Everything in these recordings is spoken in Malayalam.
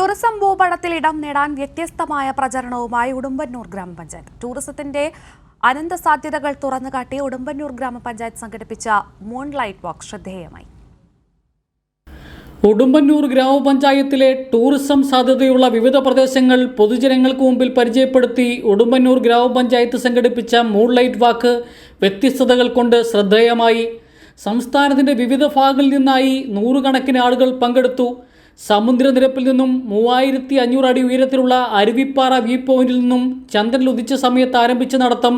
ടൂറിസം ഭൂപടത്തിൽ ഇടം നേടാൻ വ്യത്യസ്തമായ പ്രചരണവുമായി ഉടുമ്പന്നൂർ ഗ്രാമപഞ്ചായത്ത്. ടൂറിസത്തിന്റെ അനന്ത സാധ്യതകൾ തുറന്നുകാട്ടി ഉടുമ്പന്നൂർ ഗ്രാമപഞ്ചായത്ത് സംഘടിപ്പിച്ച മൂൺലൈറ്റ് വാക്ക് ശ്രദ്ധേയമായി. ഉടുമ്പന്നൂർ ഗ്രാമപഞ്ചായത്തിലെ ടൂറിസം സാധ്യതയുള്ള വിവിധ പ്രദേശങ്ങൾ പൊതുജനങ്ങൾക്ക് മുമ്പിൽ പരിചയപ്പെടുത്തി ഉടുമ്പന്നൂർ ഗ്രാമപഞ്ചായത്ത് സംഘടിപ്പിച്ച മൂൺലൈറ്റ് വാക്ക് വ്യത്യസ്തതകൾ കൊണ്ട് ശ്രദ്ധേയമായി. സംസ്ഥാനത്തിൻ്റെ വിവിധ ഭാഗങ്ങളിൽ നിന്നായി നൂറുകണക്കിന് ആളുകൾ പങ്കെടുത്തു. സമുദ്രനിരപ്പിൽ നിന്നും 3500 അടി ഉയരത്തിലുള്ള അരുവിപ്പാറ വ്യൂ പോയിന്റിൽ നിന്നും ചന്ദ്രൻ ഉദിച്ച സമയത്ത് ആരംഭിച്ച നടത്തം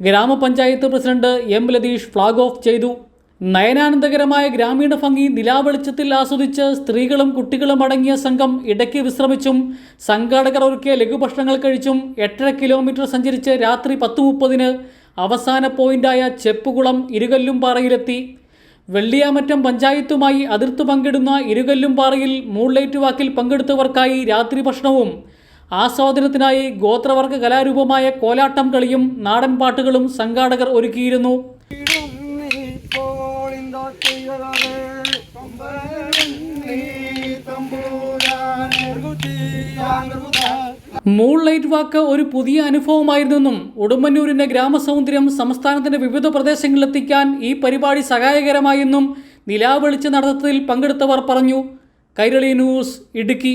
ഗ്രാമപഞ്ചായത്ത് president M Latheesh flag off ചെയ്തു. നയനാനന്ദകരമായ ഗ്രാമീണ ഭംഗി നിലാവെളിച്ചത്തിൽ ആസ്വദിച്ച് സ്ത്രീകളും കുട്ടികളും അടങ്ങിയ സംഘം ഇടയ്ക്ക് വിശ്രമിച്ചും സംഘാടകർ ഒരുക്കിയ ലഘുഭക്ഷണങ്ങൾ കഴിച്ചും 8.5 കിലോമീറ്റർ സഞ്ചരിച്ച് രാത്രി 10:30 അവസാന പോയിന്റായ ചെപ്പുകുളം ഇരുകല്ലുംപാറയിലെത്തി. വെള്ളിയാമറ്റം പഞ്ചായത്തുമായി അതിർത്ത് പങ്കിടുന്ന ഇരുകല്ലുംപാറയിൽ മൂൺലൈറ്റ് വാക്കിൽ പങ്കെടുത്തവർക്കായി രാത്രി ഭക്ഷണവും ആസ്വാദനത്തിനായി ഗോത്രവർഗ കലാരൂപമായ കോലാട്ടം കളിയും നാടൻ പാട്ടുകളും സംഘാടകർ ഒരുക്കിയിരുന്നു. മൂൺലൈറ്റ് വാക്ക് ഒരു പുതിയ അനുഭവമായിരുന്നെന്നും ഉടുമ്പന്നൂരിൻ്റെ ഗ്രാമസൗന്ദര്യം സംസ്ഥാനത്തിൻ്റെ വിവിധ പ്രദേശങ്ങളിലെത്തിക്കാൻ ഈ പരിപാടി സഹായകരമായെന്നും നിലാവെളിച്ച നടത്തത്തിൽ പങ്കെടുത്തവർ പറഞ്ഞു. കൈരളി ന്യൂസ്, ഇടുക്കി.